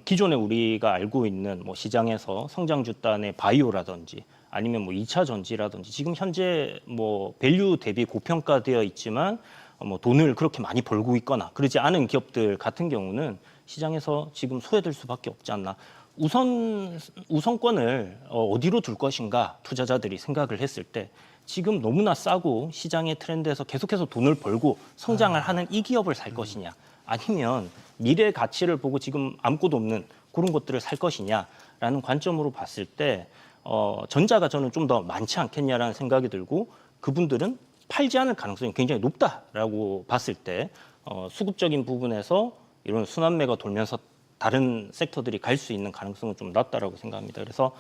기존에 우리가 알고 있는 뭐 시장에서 성장주단의 바이오라든지 아니면 뭐 2차 전지라든지 지금 현재 뭐 밸류 대비 고평가되어 있지만 뭐 돈을 그렇게 많이 벌고 있거나 그러지 않은 기업들 같은 경우는 시장에서 지금 소외될 수밖에 없지 않나. 우선권을 어디로 둘 것인가 투자자들이 생각을 했을 때 지금 너무나 싸고 시장의 트렌드에서 계속해서 돈을 벌고 성장을 하는 이 기업을 살 것이냐 아니면 미래 가치를 보고 지금 아무것도 없는 그런 것들을 살 것이냐라는 관점으로 봤을 때 전자가 저는 좀 더 많지 않겠냐라는 생각이 들고 그분들은 팔지 않을 가능성이 굉장히 높다라고 봤을 때 수급적인 부분에서 이런 순환매가 돌면서 다른 섹터들이 갈 수 있는 가능성은 좀 낮다라고 생각합니다. 그래서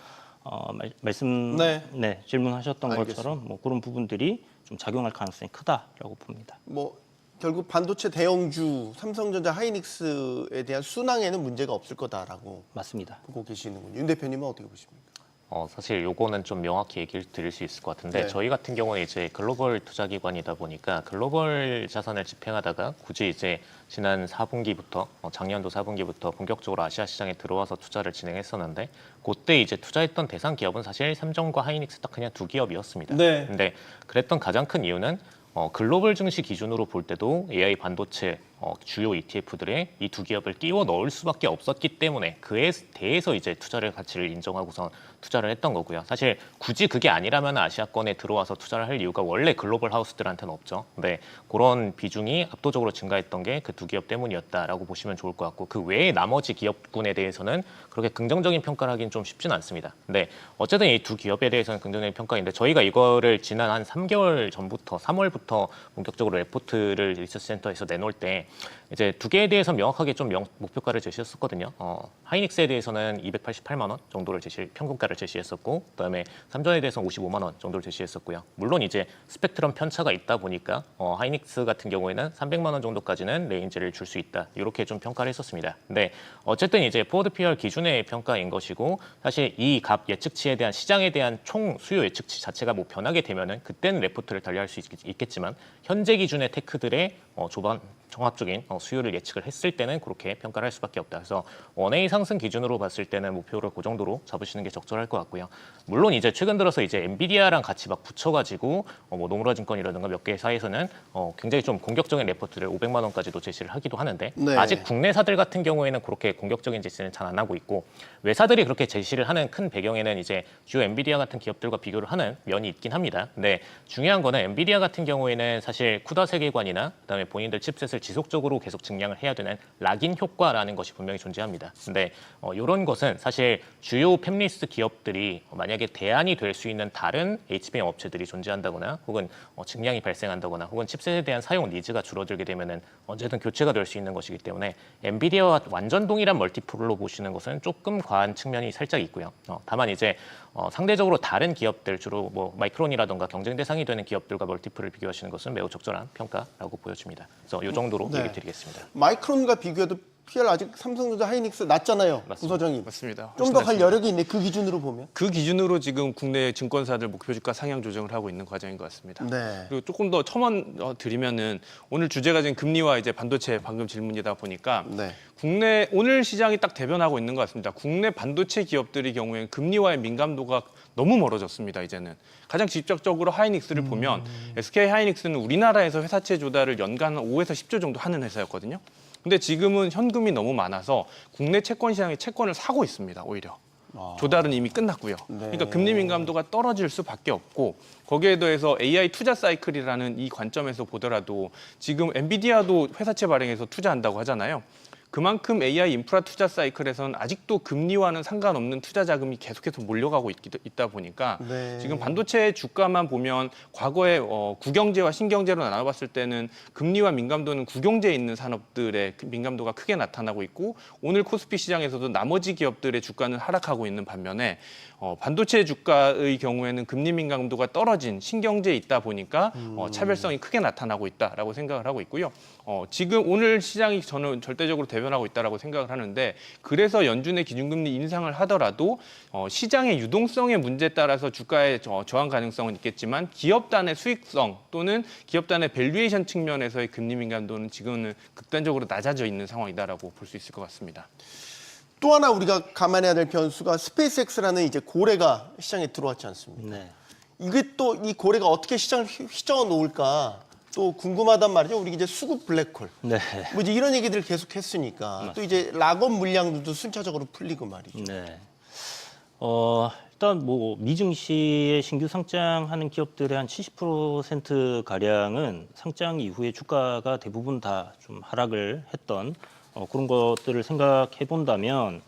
말씀
네.
질문하셨던
알겠습니다.
것처럼 뭐 그런 부분들이 좀 작용할 가능성이 크다라고 봅니다.
뭐 결국 반도체 대형주 삼성전자 하이닉스에 대한 순항에는 문제가 없을 거다라고
맞습니다.
보고 계시는군요. 윤 대표님은 어떻게 보십니까?
사실 요거는 좀 명확히 얘기를 드릴 수 있을 것 같은데
네.
저희 같은 경우는 이제 글로벌 투자기관이다 보니까 글로벌 자산을 집행하다가 굳이 이제 지난 4분기부터 작년도 4분기부터 본격적으로 아시아 시장에 들어와서 투자를 진행했었는데 그때 이제 투자했던 대상 기업은 사실 삼성과 하이닉스 딱 그냥 두 기업이었습니다.
네.
근데 그랬던 가장 큰 이유는 글로벌 증시 기준으로 볼 때도 AI 반도체 주요 ETF들에 이 두 기업을 끼워 넣을 수밖에 없었기 때문에 그에 대해서 이제 투자를 가치를 인정하고서 투자를 했던 거고요. 사실 굳이 그게 아니라면 아시아권에 들어와서 투자를 할 이유가 원래 글로벌 하우스들한테는 없죠. 근데 그런 비중이 압도적으로 증가했던 게 그 두 기업 때문이었다라고 보시면 좋을 것 같고 그 외에 나머지 기업군에 대해서는 그렇게 긍정적인 평가를 하기는 좀 쉽지는 않습니다. 근데 어쨌든 이 두 기업에 대해서는 긍정적인 평가인데 저희가 이거를 지난 한 3개월 전부터 3월부터 본격적으로 레포트를 리서치 센터에서 내놓을 때 이제 두 개에 대해서 명확하게 좀 목표가를 제시했었거든요. 하이닉스에 대해서는 288만 원 정도를 평균가를 제시했었고, 그다음에 삼전에 대해서는 55만 원 정도를 제시했었고요. 물론 이제 스펙트럼 편차가 있다 보니까 하이닉스 같은 경우에는 300만 원 정도까지는 레인지를 줄 수 있다. 이렇게 좀 평가를 했었습니다. 근데 어쨌든 이제 포워드 PR 기준의 평가인 것이고, 사실 이 값 예측치에 대한 시장에 대한 총 수요 예측치 자체가 뭐 변하게 되면은 그때는 레포트를 달리할 수 있겠지만 현재 기준의 테크들의 종합적인 수요를 예측을 했을 때는 그렇게 평가를 할 수밖에 없다. 그래서 원웨이 상승 기준으로 봤을 때는 목표를 그 정도로 잡으시는 게 적절할 것 같고요. 물론 이제 최근 들어서 이제 엔비디아랑 같이 막 붙여가지고 뭐 노무라증권이라든가 몇 개 사이에서는 굉장히 좀 공격적인 레포트를 500만 원까지도 제시를 하기도 하는데
네.
아직 국내사들 같은 경우에는 그렇게 공격적인 제시는 잘 안 하고 있고 외사들이 그렇게 제시를 하는 큰 배경에는 이제 주요 엔비디아 같은 기업들과 비교를 하는 면이 있긴 합니다. 근데 중요한 거는 엔비디아 같은 경우에는 사실 쿠다 세계관이나 그다음에 본인들 칩셋을 지속적으로 계속 증량을 해야 되는 락인 효과라는 것이 분명히 존재합니다. 근데 이런 것은 사실 주요 팹리스 기업들이 만약에 대안이 될 수 있는 다른 HBM 업체들이 존재한다거나 혹은 증량이 발생한다거나 혹은 칩셋에 대한 사용 니즈가 줄어들게 되면은 언제든 교체가 될 수 있는 것이기 때문에 엔비디아와 완전 동일한 멀티플로 보시는 것은 조금 과한 측면이 살짝 있고요. 다만 이제 상대적으로 다른 기업들 주로 뭐 마이크론이라든가 경쟁 대상이 되는 기업들과 멀티플을 비교하시는 것은 매우 적절한 평가라고 보여집니다. 그래서 이 정도로
네.
얘기 드리겠습니다.
마이크론과 비교해도 PR 아직 삼성전자 하이닉스 낮잖아요. 부서장님.
맞습니다.
좀 더 갈 여력이 있네. 그 기준으로 보면.
그 기준으로 지금 국내 증권사들 목표주가 상향 조정을 하고 있는 과정인 것 같습니다.
네.
그리고 조금 더 첨언 드리면은 오늘 주제가 지금 금리와 이제 반도체 방금 질문이다 보니까
네.
국내 오늘 시장이 딱 대변하고 있는 것 같습니다. 국내 반도체 기업들의 경우에는 금리와의 민감도가 너무 멀어졌습니다. 이제는 가장 직접적으로 하이닉스를 보면 SK 하이닉스는 우리나라에서 회사채 조달을 연간 5에서 10조 정도 하는 회사였거든요. 근데 지금은 현금이 너무 많아서 국내 채권 시장에 채권을 사고 있습니다. 오히려. 조달은 이미 끝났고요.
네.
그러니까 금리 민감도가 떨어질 수밖에 없고 거기에 더해서 AI 투자 사이클이라는 이 관점에서 보더라도 지금 엔비디아도 회사채 발행해서 투자한다고 하잖아요. 그만큼 AI 인프라 투자 사이클에서는 아직도 금리와는 상관없는 투자 자금이 계속해서 몰려가고 있다 보니까
네.
지금 반도체 주가만 보면 과거에 구경제와 신경제로 나눠봤을 때는 금리와 민감도는 구경제에 있는 산업들의 민감도가 크게 나타나고 있고 오늘 코스피 시장에서도 나머지 기업들의 주가는 하락하고 있는 반면에 반도체 주가의 경우에는 금리 민감도가 떨어진 신경제에 있다 보니까 차별성이 크게 나타나고 있다라고 생각을 하고 있고요. 지금 오늘 시장이 저는 절대적으로 대변하고 있다라고 생각을 하는데 그래서 연준의 기준금리 인상을 하더라도 시장의 유동성의 문제에 따라서 주가의 저항 가능성은 있겠지만 기업단의 수익성 또는 기업단의 밸류에이션 측면에서의 금리 민감도는 지금은 극단적으로 낮아져 있는 상황이다라고 볼 수 있을 것 같습니다.
또 하나 우리가 감안해야 될 변수가 스페이스X라는 이제 고래가 시장에 들어왔지 않습니까?
네.
이게 또 이 고래가 어떻게 시장을 휘저어 놓을까 또 궁금하단 말이죠. 우리 이제 수급 블랙홀.
네.
뭐 이제 이런 얘기들 계속 했으니까 또 이제 락업 물량들도 순차적으로 풀리고 말이죠.
네. 일단 뭐 미증시에 신규 상장하는 기업들의 한 70% 가량은 상장 이후에 주가가 대부분 다 좀 하락을 했던 그런 것들을 생각해 본다면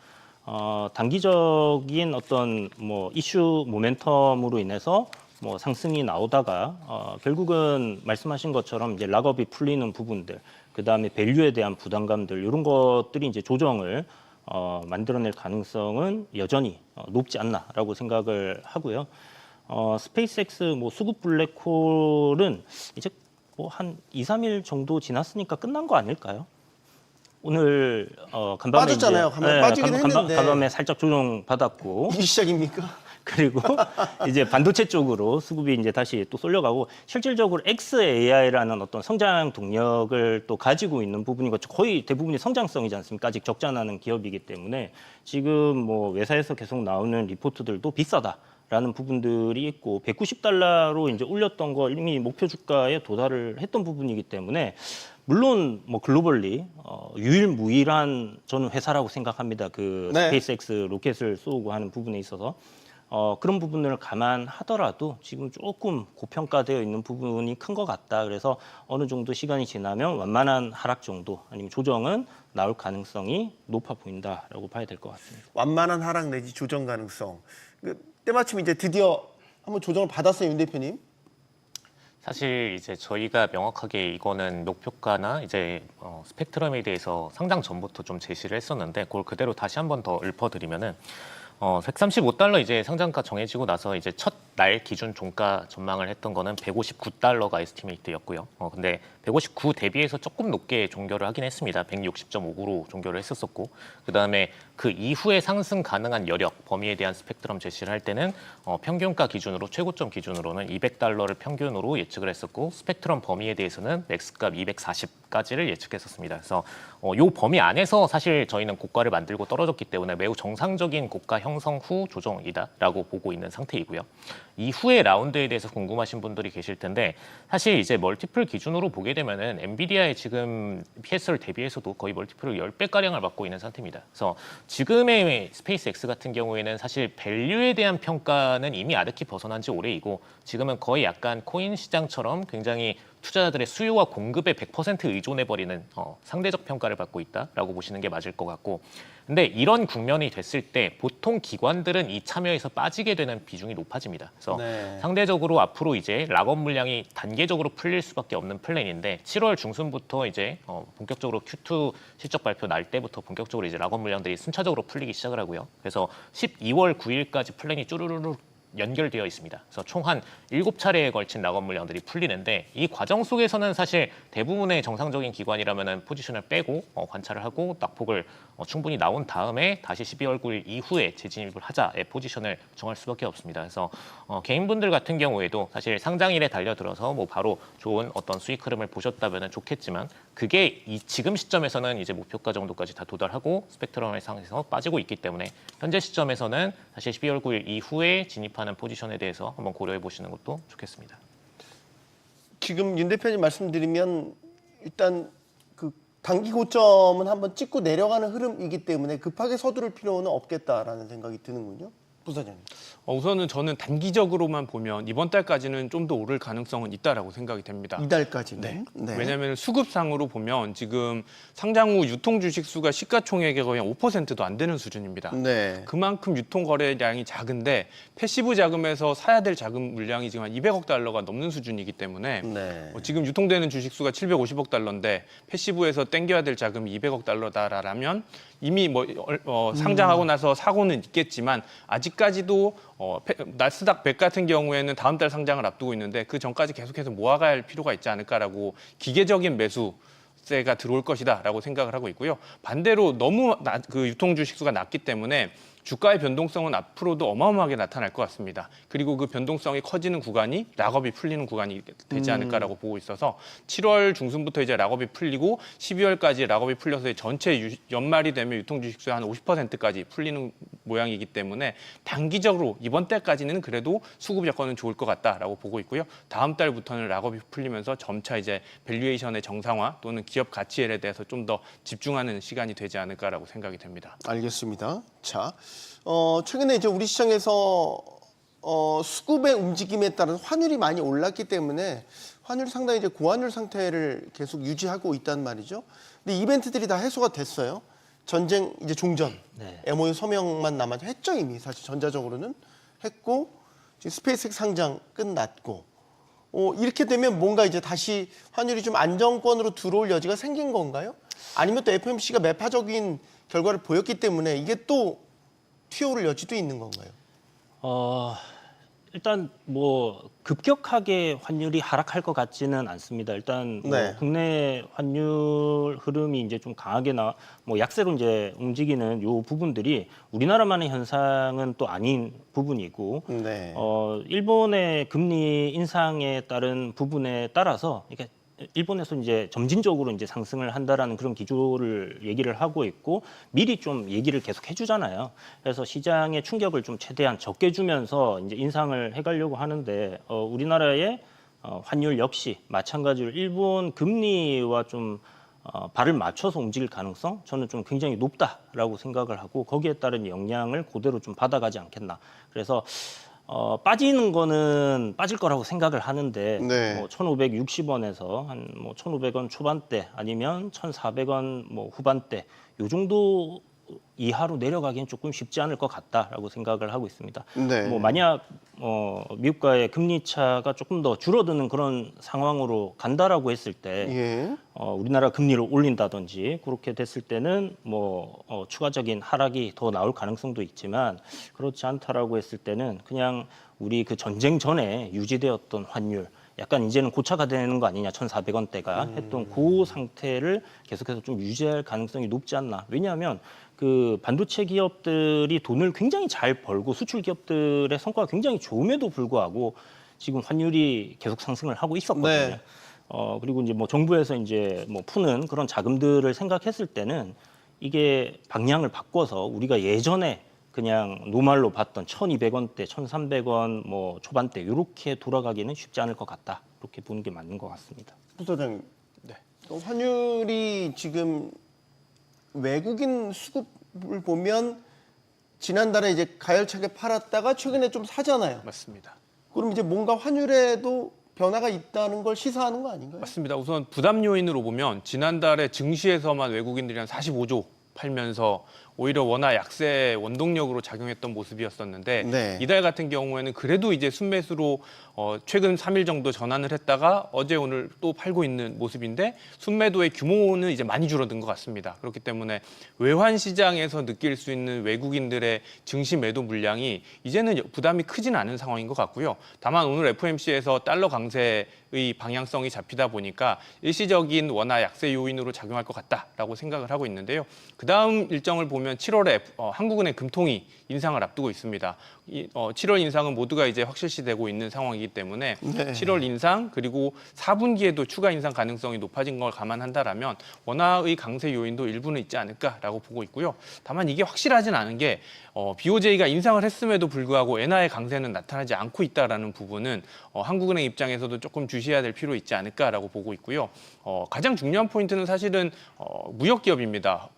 단기적인 어떤 뭐 이슈 모멘텀으로 인해서 뭐 상승이 나오다가 결국은 말씀하신 것처럼 이제 락업이 풀리는 부분들, 그 다음에 밸류에 대한 부담감들 이런 것들이 이제 조정을 만들어낼 가능성은 여전히 높지 않나라고 생각을 하고요. 스페이스X 뭐 수급 블랙홀은 이제 뭐 한 2, 3일 정도 지났으니까 끝난 거 아닐까요? 오늘 간밤에
빠졌잖아요. 빠지긴 했는데.
간밤에 살짝 조정 받았고
이게 시작입니까?
그리고 이제 반도체 쪽으로 수급이 이제 다시 또 쏠려가고 실질적으로 XAI라는 어떤 성장 동력을 또 가지고 있는 부분이고 거의 대부분이 성장성이지 않습니까? 아직 적자나는 기업이기 때문에 지금 뭐 외사에서 계속 나오는 리포트들도 비싸다라는 부분들이 있고 190달러로 이제 올렸던 거 이미 목표 주가에 도달을 했던 부분이기 때문에 물론 뭐 글로벌리 유일무이한 저는 회사라고 생각합니다. 그
네.
스페이스X 로켓을 쏘고 하는 부분에 있어서 그런 부분을 감안하더라도 지금 조금 고평가되어 있는 부분이 큰 것 같다. 그래서 어느 정도 시간이 지나면 완만한 하락 정도 아니면 조정은 나올 가능성이 높아 보인다라고 봐야 될 것 같습니다.
완만한 하락 내지 조정 가능성. 때마침 이제 드디어 한번 조정을 받았어요, 윤 대표님.
사실 이제 저희가 명확하게 이거는 목표가나 이제 스펙트럼에 대해서 상장 전부터 좀 제시를 했었는데 그걸 그대로 다시 한 번 더 읊어드리면은 135달러 이제 상장가 정해지고 나서 이제 첫 날 기준 종가 전망을 했던 거는 159달러가 에스티메이트였고요. 근데 159 대비해서 조금 높게 종결을 하긴 했습니다. 160.59로 종결을 했었었고 그다음에 그 이후에 상승 가능한 여력 범위에 대한 스펙트럼 제시를 할 때는 평균가 기준으로 최고점 기준으로는 200달러를 평균으로 예측을 했었고 스펙트럼 범위에 대해서는 맥스값 240까지를 예측했었습니다. 그래서 요 범위 안에서 사실 저희는 고가를 만들고 떨어졌기 때문에 매우 정상적인 고가 형성 후 조정이다라고 보고 있는 상태이고요. 이후의 라운드에 대해서 궁금하신 분들이 계실 텐데 사실 이제 멀티플 기준으로 보게 되면은 엔비디아의 지금 PS를 대비해서도 거의 멀티플을 10배 가량을 받고 있는 상태입니다. 그래서 지금의 스페이스X 같은 경우에는 사실 밸류에 대한 평가는 이미 아득히 벗어난 지 오래이고 지금은 거의 약간 코인 시장처럼 굉장히 투자자들의 수요와 공급에 100% 의존해버리는 상대적 평가를 받고 있다라고 보시는 게 맞을 것 같고 근데 이런 국면이 됐을 때 보통 기관들은 이 참여에서 빠지게 되는 비중이 높아집니다. 그래서
네.
상대적으로 앞으로 이제 락업 물량이 단계적으로 풀릴 수밖에 없는 플랜인데 7월 중순부터 이제 본격적으로 Q2 실적 발표 날 때부터 본격적으로 이제 락업 물량들이 순차적으로 풀리기 시작을 하고요. 그래서 12월 9일까지 플랜이 쭈루루루 연결되어 있습니다. 그래서 총 한 7차례에 걸친 락업 물량들이 풀리는데 이 과정 속에서는 사실 대부분의 정상적인 기관이라면 포지션을 빼고 관찰을 하고 낙폭을 충분히 나온 다음에 다시 12월 9일 이후에 재진입을 하자의 포지션을 정할 수밖에 없습니다. 그래서 개인분들 같은 경우에도 사실 상장일에 달려들어서 뭐 바로 좋은 어떤 수익 흐름을 보셨다면 좋겠지만 그게 지금 시점에서는 이제 목표가 정도까지 다 도달하고 스펙트럼을 상에서 빠지고 있기 때문에 현재 시점에서는 사실 12월 9일 이후에 진입하는 포지션에 대해서 한번 고려해 보시는 것도 좋겠습니다.
지금 윤 대표님 말씀드리면 일단 그 단기 고점은 한번 찍고 내려가는 흐름이기 때문에 급하게 서두를 필요는 없겠다라는 생각이 드는군요. 부사장님.
우선은 저는 단기적으로만 보면 이번 달까지는 좀 더 오를 가능성은 있다라고 생각이 됩니다.
이달까지는. 네.
왜냐하면 수급상으로 보면 지금 상장 후 유통 주식 수가 시가총액의 거의 한 5%도 안 되는 수준입니다.
네.
그만큼 유통 거래량이 작은데 패시브 자금에서 사야 될 자금 물량이 지금 한 200억 달러가 넘는 수준이기 때문에
네.
지금 유통되는 주식 수가 750억 달러인데 패시브에서 땡겨야 될 자금이 200억 달러다라면 이미 상장하고 나서 사고는 있겠지만 아직까지도 나스닥 100 같은 경우에는 다음 달 상장을 앞두고 있는데 그 전까지 계속해서 모아가야 할 필요가 있지 않을까라고 기계적인 매수세가 들어올 것이다라고 생각을 하고 있고요. 반대로 너무 그 유통 주식 수가 낮기 때문에 주가의 변동성은 앞으로도 어마어마하게 나타날 것 같습니다. 그리고 그 변동성이 커지는 구간이 락업이 풀리는 구간이 되지 않을까라고 보고 있어서 7월 중순부터 이제 락업이 풀리고 12월까지 락업이 풀려서 전체 연말이 되면 유통 주식수의 한 50%까지 풀리는 모양이기 때문에 단기적으로 이번 달까지는 그래도 수급 여건은 좋을 것 같다라고 보고 있고요. 다음 달부터는 락업이 풀리면서 점차 이제 밸류에이션의 정상화 또는 기업 가치에 대해서 좀 더 집중하는 시간이 되지 않을까라고 생각이 됩니다.
알겠습니다. 자, 최근에 이제 우리 시장에서 수급의 움직임에 따라서 환율이 많이 올랐기 때문에 환율 상당히 이제 고환율 상태를 계속 유지하고 있단 말이죠. 근데 이벤트들이 다 해소가 됐어요. 전쟁 이제 종전,
네.
MOU 서명만 남아서 했죠 이미 사실 전자적으로는 했고 지금 스페이스X 상장 끝났고 이렇게 되면 뭔가 이제 다시 환율이 좀 안정권으로 들어올 여지가 생긴 건가요? 아니면 또 FOMC가 매파적인 결과를 보였기 때문에 이게 또 튀어오를 여지도 있는 건가요?
일단 뭐 급격하게 환율이 하락할 것 같지는 않습니다. 일단 뭐
네.
국내 환율 흐름이 이제 좀 강하게 뭐 약세로 이제 움직이는 요 부분들이 우리나라만의 현상은 또 아닌 부분이고
네.
일본의 금리 인상에 따른 부분에 따라서 이게 일본에서 이제 점진적으로 이제 상승을 한다라는 그런 기조를 얘기를 하고 있고 미리 좀 얘기를 계속 해주잖아요. 그래서 시장의 충격을 좀 최대한 적게 주면서 이제 인상을 해가려고 하는데 우리나라의 환율 역시 마찬가지로 일본 금리와 좀 발을 맞춰서 움직일 가능성 저는 좀 굉장히 높다라고 생각을 하고 거기에 따른 영향을 그대로 좀 받아가지 않겠나. 그래서 빠지는 거는 빠질 거라고 생각을 하는데
네.
뭐 1,560원에서 한 뭐 1,500원 초반대 아니면 1,400원 뭐 후반대 요 정도 이하로 내려가기는 조금 쉽지 않을 것 같다라고 생각을 하고 있습니다.
네.
뭐 만약 미국과의 금리 차가 조금 더 줄어드는 그런 상황으로 간다라고 했을 때
예.
우리나라 금리를 올린다든지 그렇게 됐을 때는 뭐 추가적인 하락이 더 나올 가능성도 있지만 그렇지 않다라고 했을 때는 그냥 우리 그 전쟁 전에 유지되었던 환율 약간 이제는 고차가 되는 거 아니냐 1,400원대가 했던 그 상태를 계속해서 좀 유지할 가능성이 높지 않나. 왜냐하면 그 반도체 기업들이 돈을 굉장히 잘 벌고 수출 기업들의 성과가 굉장히 좋음에도 불구하고 지금 환율이 계속 상승을 하고 있었거든요.
네.
그리고 이제 뭐 정부에서 이제 뭐 푸는 그런 자금들을 생각했을 때는 이게 방향을 바꿔서 우리가 예전에 그냥 노말로 봤던 1,200원대, 1,300원 뭐 초반대 이렇게 돌아가기는 쉽지 않을 것 같다. 이렇게 보는 게 맞는 것 같습니다.
부소장님.
네.
환율이 지금 외국인 수급을 보면 지난달에 이제 가열차게 팔았다가 최근에 좀 사잖아요.
맞습니다.
그럼 이제 뭔가 환율에도 변화가 있다는 걸 시사하는 거 아닌가요?
맞습니다. 우선 부담 요인으로 보면 지난달에 증시에서만 외국인들이 한 45조 팔면서 오히려 워낙 약세 원동력으로 작용했던 모습이었었는데
네.
이달 같은 경우에는 그래도 이제 순매수로 최근 3일 정도 전환을 했다가 어제 오늘 또 팔고 있는 모습인데 순매도의 규모는 이제 많이 줄어든 것 같습니다. 그렇기 때문에 외환 시장에서 느낄 수 있는 외국인들의 증시 매도 물량이 이제는 부담이 크진 않은 상황인 것 같고요. 다만 오늘 FOMC에서 달러 강세의 방향성이 잡히다 보니까 일시적인 원화 약세 요인으로 작용할 것 같다라고 생각을 하고 있는데요. 그다음 일정을 보면 7월에 한국은행 금통위 인상을 앞두고 있습니다. 7월 인상은 모두가 이제 확실시되고 있는 상황이기 때문에
네.
7월 인상 그리고 4분기에도 추가 인상 가능성이 높아진 걸 감안한다라면 원화의 강세 요인도 일부는 있지 않을까라고 보고 있고요. 다만 이게 확실하진 않은 게 BOJ가 인상을 했음에도 불구하고 엔화의 강세는 나타나지 않고 있다라는 부분은 한국은행 입장에서도 조금 주시해야 될 필요 있지 않을까라고 보고 있고요. 가장 중요한 포인트는 사실은 무역기업입니다.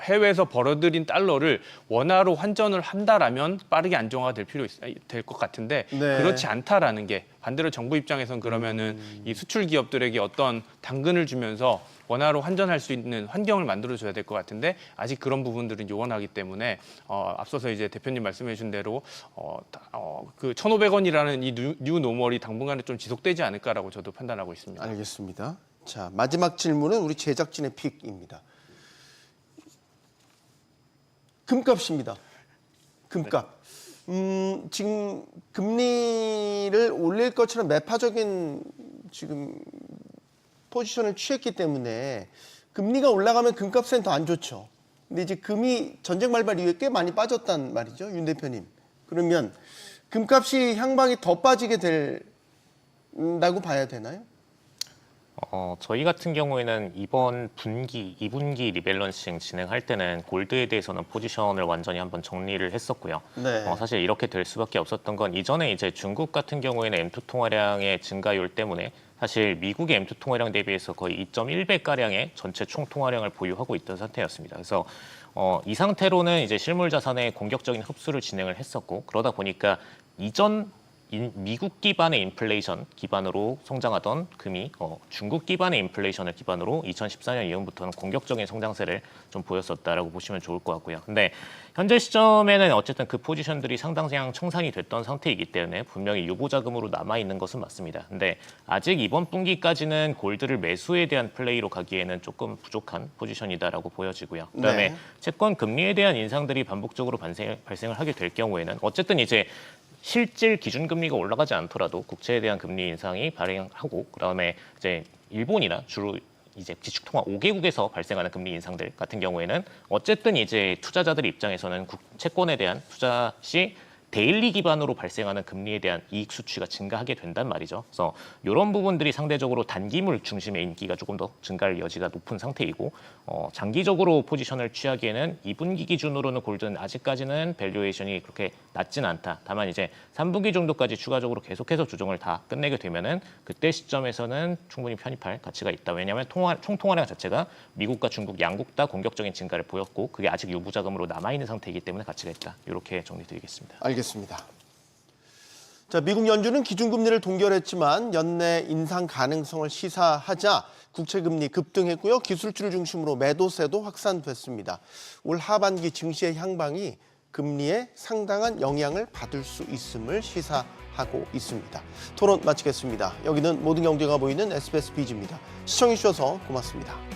해외에서 벌어들인 달러를 원화로 환전을 한다라면 빠르게 안정화가 될 것 같은데
네.
그렇지 않다라는 게 반대로 정부 입장에선 그러면은 이 수출 기업들에게 어떤 당근을 주면서 원화로 환전할 수 있는 환경을 만들어줘야 될 것 같은데 아직 그런 부분들은 요원하기 때문에 앞서서 이제 대표님 말씀해주신 대로 그 1,500원이라는 이 뉴 노멀이 당분간은 좀 지속되지 않을까라고 저도 판단하고 있습니다.
알겠습니다. 자, 마지막 질문은 우리 제작진의 픽입니다. 금값입니다. 금값. 지금 금리를 올릴 것처럼 매파적인 지금 포지션을 취했기 때문에 금리가 올라가면 금값은 더 안 좋죠. 근데 이제 금이 전쟁 말발 이후에 꽤 많이 빠졌단 말이죠, 윤 대표님. 그러면 금값이 향방이 더 빠지게 된다고 봐야 되나요?
저희 같은 경우에는 이번 분기, 2분기 리밸런싱 진행할 때는 골드에 대해서는 포지션을 완전히 한번 정리를 했었고요.
네.
사실 이렇게 될 수밖에 없었던 건 이전에 이제 중국 같은 경우에는 M2 통화량의 증가율 때문에 사실 미국의 M2 통화량 대비해서 거의 2.1배 가량의 전체 총 통화량을 보유하고 있던 상태였습니다. 그래서 이 상태로는 이제 실물 자산의 공격적인 흡수를 진행을 했었고 그러다 보니까 이전 미국 기반의 인플레이션 기반으로 성장하던 금이 중국 기반의 인플레이션을 기반으로 2014년 이후부터는 공격적인 성장세를 좀 보였었다라고 보시면 좋을 것 같고요. 근데 현재 시점에는 어쨌든 그 포지션들이 상당량 청산이 됐던 상태이기 때문에 분명히 유보 자금으로 남아 있는 것은 맞습니다. 근데 아직 이번 분기까지는 골드를 매수에 대한 플레이로 가기에는 조금 부족한 포지션이다라고 보여지고요. 그다음에
네.
채권 금리에 대한 인상들이 반복적으로 발생을 하게 될 경우에는 어쨌든 이제 실질 기준금리가 올라가지 않더라도 국채에 대한 금리 인상이 발행하고 그다음에 이제 일본이나 주로 이제 지축통화 5개국에서 발생하는 금리 인상들 같은 경우에는 어쨌든 이제 투자자들 입장에서는 채권에 대한 투자 시 데일리 기반으로 발생하는 금리에 대한 이익 수취가 증가하게 된단 말이죠. 그래서 이런 부분들이 상대적으로 단기물 중심의 인기가 조금 더 증가할 여지가 높은 상태이고 장기적으로 포지션을 취하기에는 2분기 기준으로는 골드는 아직까지는 밸류에이션이 그렇게 낮지는 않다. 다만 이제 3분기 정도까지 추가적으로 계속해서 조정을 다 끝내게 되면은 그때 시점에서는 충분히 편입할 가치가 있다. 왜냐하면 총통화량 자체가 미국과 중국 양국 다 공격적인 증가를 보였고 그게 아직 유보자금으로 남아있는 상태이기 때문에 가치가 있다. 이렇게 정리드리겠습니다.
알겠습니다. 자, 미국 연준은 기준금리를 동결했지만 연내 인상 가능성을 시사하자 국채금리 급등했고요. 기술주를 중심으로 매도세도 확산됐습니다. 올 하반기 증시의 향방이 금리에 상당한 영향을 받을 수 있음을 시사하고 있습니다. 토론 마치겠습니다. 여기는 모든 경제가 보이는 SBS 비즈입니다. 시청해주셔서 고맙습니다.